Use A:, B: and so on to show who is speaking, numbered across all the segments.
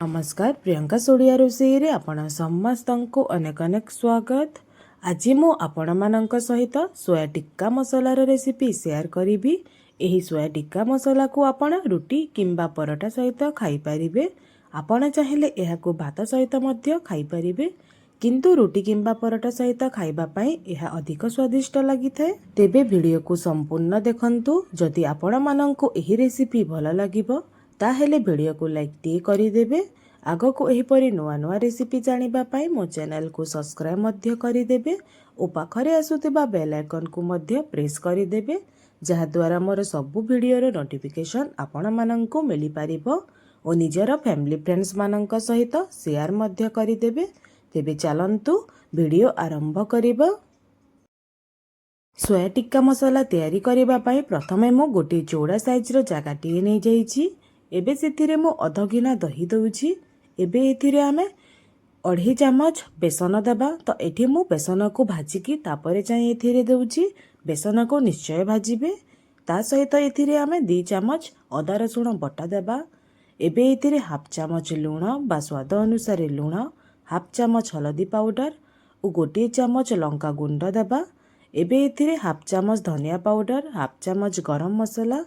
A: नमस्कार प्रियंका सोडिया रोषेई रे आपण समस्तंकु अनेक अनेक स्वागत। आज मु आपण मानक सहित सोया टिक्का मसलार रेसिपी शेयर करी। एही सोया टिक्का मसला को आपण रुटी किंबा परोटा सहित खाई परिबे। आपण चाहिले एहाकु भात सहित मध्य खाई परिबे, किंतु रुटी किंबा परोटा सहित खाइबा पई एहा अधिक स्वादिष्ट लागि थाए। तेबे वीडियो को संपूर्ण देखंतु। जदि आपण माननकु एही रेसिपी भल लागिबो ताहेले वीडियो को लाइक टी करी देबे। आगो को एहीपरि नुआ नुआ रेसिपी जानिबा पाई मो चैनल को सब्सक्राइब मध्य करी देबे ओ पाखरे आसुतिबा बेल आइकन को मध्य प्रेस करी देबे, जहा द्वारा मोर सबु वीडियो रो नोटिफिकेशन आपण माननकु मिली पारिबो ओ निजर फैमिली फ्रेंड्स माननक सहित शेयर मध्य करी देबे। तेबे चलंतु वीडियो आरंभ करिबा। सोया टिक्का मसला तैयारी करिबा पाई प्रथमे मो गोटे चौड़ा साइज रो जगाटी नै जाईची। एबे सेथिरे मो अध गिना दही दउची। एबे एथिरे आमे 2.5 चमच बेसन देबा। तो एठी मु बेसन को भाजिकी तापरे चाहि एथिरे दउची। बेसन को निश्चय भाजिबे। ता सहित एथिरे आमे 2 चमच अदा रसुण बटा देबा। एबे एथिरे 1/2 चमच लूण बा स्वाद अनुसार लूण, 1/2 चमच हल्दी पाउडर और 1 चमच लंका गुंड देबा। एबे एथिरे 1/2 चमच धनिया पाउडर, 1/2 चमच गरम मसला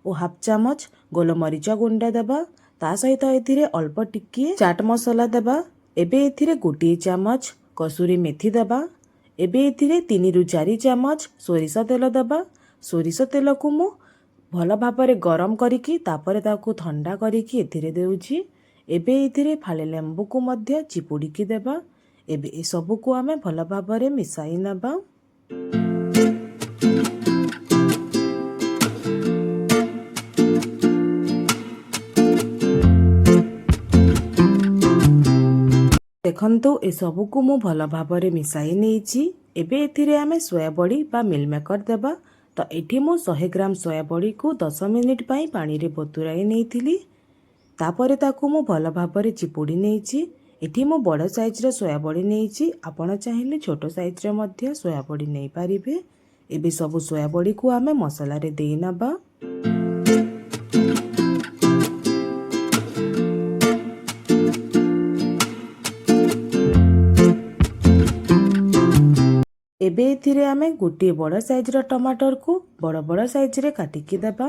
A: और 1/2 चमच गोलमरीच गुंड देबा। ता सहित एथिरे अल्प टिकिए चाट मसला देबा। एबे एथिरे 1 चमच कसूरी मेथी देबा। एबे एथिरे 3 रु 4 चमच सोरिष तेल देबा। सोरिष तेल को मु भल भाबरे गरम करिकी तापरे ताकू ठंडा करिकी एथिरे देउची। एबे एथिरे फाले लेंबू को मध्य चिपुड़ीकी देबा। एबे ए सब को आमे भल भाबरे मिसाई नबा। देखंतु ए सबु को मु भल भाबरे मिसाई नेइची। एबे एथिरे आमे सोया बड़ी बा मिल मेकर देबा। तो एठी मु 100 ग्राम सोया बड़ी को 10 मिनिट पई पानी रे बतुराई नेइथिली। तापरे ताकू मु भल भाबरे चिपुड़ी नेइची। एठी मु बड़ साइज रे सोया बड़ी नेइची। आपण चाहिले छोट साइज रे मध्य सोया बड़ी नै पारिबे। एबे सब सोया बड़ी को आमे मसला रे देई नबा। एबे एथिरे आमे गोटे बड़ साइज रो टमाटर को बड़ बड़ साइज रे काटिकी देबा।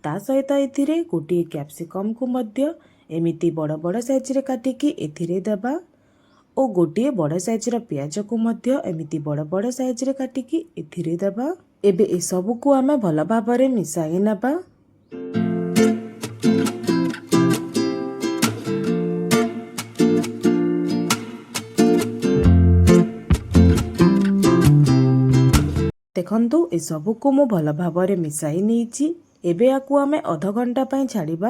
A: ता सहित एथिरे गोटे कैप्सिकम को मध्य एमिति बड़ बड़ साइज रे काटिकी एथिरे देबा ओ गोटे बड़ साइज रो प्याज को मध्य एमिति बड़ बड़ साइज रे काटिकी एथिरे देबा। एबे ए सब को आमे भल भाबरे मिसाई नबा। देखंतु ए सब को मु भल भाबरे मिसाई नेइची। एबे आकु आमे आधा घंटा पई छाड़ीबा।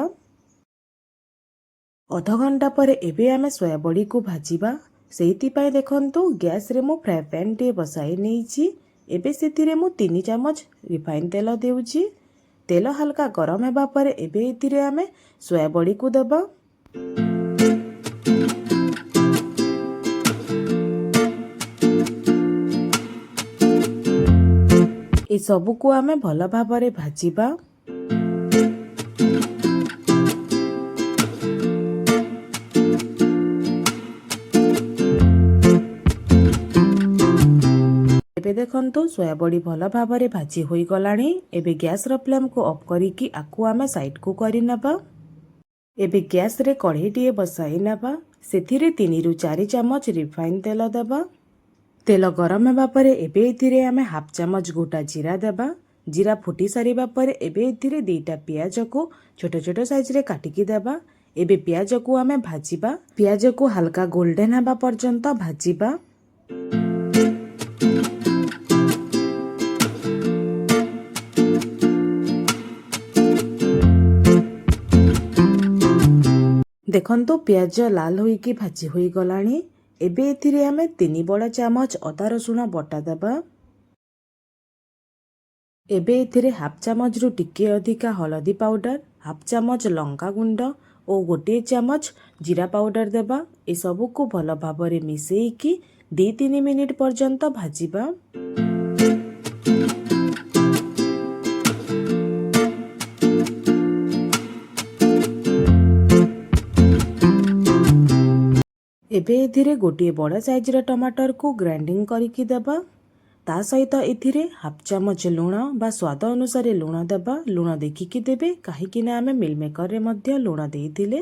A: आधा घंटा परे एबे आमे सोया बड़ी को भाजीबा। सेहिति पई देखंतु गैस रे मु फ्राई पैन टे बसाई नेइची। एबे सेतिरे मु 3 चमच रिफाइन तेल देउची। तेल हल्का गरम हेबा परे एबे एतिरे आमे सोया बड़ी को देबा। ए सबु को आमे भल भाबरे भाजीबा। एबे देखंतु सोया बड़ी भल भाबरे भाजी होई गलाणी। एबे गैस रो फ्लेम को ऑफ करिकी आकु आमे साइड को करि नबा। एबे गैस रे कढ़ई टिए बसाई नबा। सेथिरे 3 रु 4 चमच रिफाइन तेल देबा। तेल गरम हेबा परे एबे एथिरे आमे 1/2 चमच गोटा जीरा देबा। जीरा फुटी सारिबा परे एबे एथिरे 2टा प्याज को छोट छोट साइज रे काटिकी देबा। एबे प्याज को आमे भाजीबा। प्याज को हल्का गोल्डन हेबा पर्यंत भाजीबा। देखंतु प्याज लाल होई की भाजी होई गलाणी। एबे एथिरे आमे 3 बड़ चमच अदा रसुण बटा देबा। एबे एथिरे 1/2 चमच रु टिके अधिका हल्दी पाउडर, 1/2 चमच लंका गुंड और 1 चमच जीरा पाउडर देबा। ए सब को भल भाबरे मिसेईकी 2-3 मिनिट पर्यंत भाजीबा। ଏବେ ଏଥିରେ ଗୋଟିଏ ବଡ଼ ସାଇଜ୍ର ଟମାଟରକୁ ଗ୍ରାଇଣ୍ଡିଙ୍ଗ କରିକି ଦେବା। ତା ସହିତ ଏଥିରେ ହାଫ୍ ଚାମଚ ଲୁଣ ବା ସ୍ୱାଦ ଅନୁସାରେ ଲୁଣ ଦେବା। ଲୁଣ ଦେଖିକି ଦେବେ, କାହିଁକିନା ଆମେ ମିଲ୍ ମେକରରେ ମଧ୍ୟ ଲୁଣ ଦେଇଥିଲେ।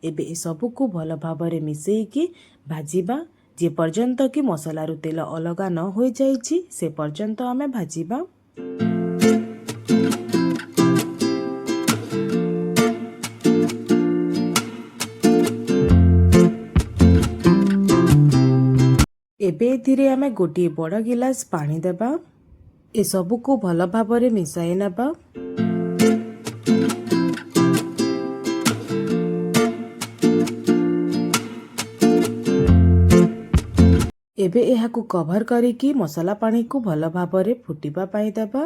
A: ଏବେ ଏସବୁକୁ ଭଲ ଭାବରେ ମିଶାଇକି ଭାଜିବା। ଯେ ପର୍ଯ୍ୟନ୍ତ କି ମସଲାରୁ ତେଲ ଅଲଗା ନ ହୋଇଯାଇଛି ସେ ପର୍ଯ୍ୟନ୍ତ ଆମେ ଭାଜିବା। ଏବେ ଏଥିରେ ଆମେ ଗୋଟିଏ ବଡ଼ ଗିଲାସ ପାଣି ଦେବା। ଏସବୁକୁ ଭଲ ଭାବରେ ମିଶାଇ ନେବା। ଏବେ ଏହାକୁ କଭର କରିକି ମସଲା ପାଣିକୁ ଭଲ ଭାବରେ ଫୁଟିବା ପାଇଁ ଦେବା।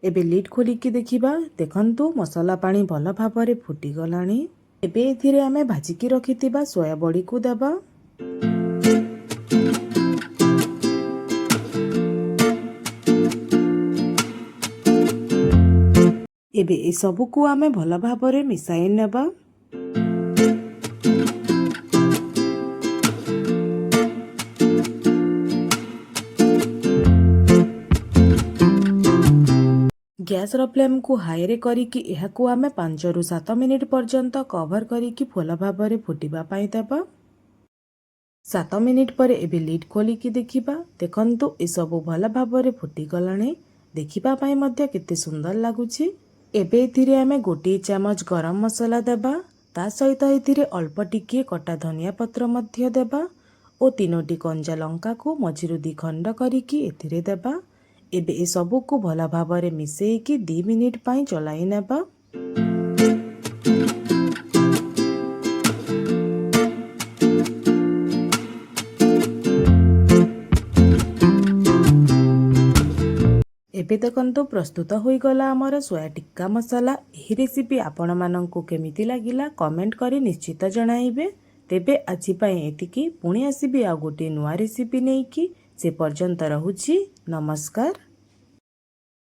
A: ଏବେ ଲିଡ୍ ଖୋଲିକି ଦେଖିବା। ଦେଖନ୍ତୁ ମସଲା ପାଣି ଭଲ ଭାବରେ ଫୁଟିଗଲାଣି। ଏବେ ଏଥିରେ ଆମେ ଭାଜିକି ରଖିଥିବା ସୋୟା ବଡ଼ିକୁ ଦେବା। ଏବେ ଏସବୁକୁ ଆମେ ଭଲ ଭାବରେ ମିଶାଇ ନେବା। ଗ୍ୟାସର ଫ୍ଲେମ୍କୁ ହାଇରେ କରିକି ଏହାକୁ ଆମେ 5ରୁ 7 ମିନିଟ୍ ପର୍ଯ୍ୟନ୍ତ କଭର କରିକି ଭଲ ଭାବରେ ଫୁଟିବା ପାଇଁ ଦେବା। 7 ମିନିଟ୍ ପରେ ଏବେ ଲିଡ୍ ଖୋଲିକି ଦେଖିବା। ଦେଖନ୍ତୁ ଏସବୁ ଭଲ ଭାବରେ ଫୁଟିଗଲାଣି। ଦେଖିବା ପାଇଁ ମଧ୍ୟ କେତେ ସୁନ୍ଦର ଲାଗୁଛି। ଏବେ ଏଥିରେ ଆମେ ଗୋଟିଏ ଚାମଚ ଗରମ ମସଲା ଦେବା। ତା ସହିତ ଏଥିରେ ଅଳ୍ପ ଟିକିଏ କଟା ଧନିଆ ପତ୍ର ମଧ୍ୟ ଦେବା ଓ 3ଟି କଞ୍ଚା ଲଙ୍କାକୁ ମଝିରୁ 2 ଖଣ୍ଡ କରିକି ଏଥିରେ ଦେବା। ଏବେ ଏସବୁକୁ ଭଲ ଭାବରେ ମିଶାଇକି 2 ମିନିଟ୍ ପାଇଁ ଚଲାଇ ନେବା। ଏବେ ଦେଖନ୍ତୁ ପ୍ରସ୍ତୁତ ହୋଇଗଲା ଆମର ସୋୟା ଟିକ୍କା ମସଲା। ଏହି ରେସିପି ଆପଣମାନଙ୍କୁ କେମିତି ଲାଗିଲା କମେଣ୍ଟ କରି ନିଶ୍ଚିତ ଜଣାଇବେ। ତେବେ ଆଜି ପାଇଁ ଏତିକି। ପୁଣି ଆସିବି ଆଉ ଗୋଟିଏ ନୂଆ ରେସିପି ନେଇକି। ସେ ପର୍ଯ୍ୟନ୍ତ ରହୁଛି। ନମସ୍କାର।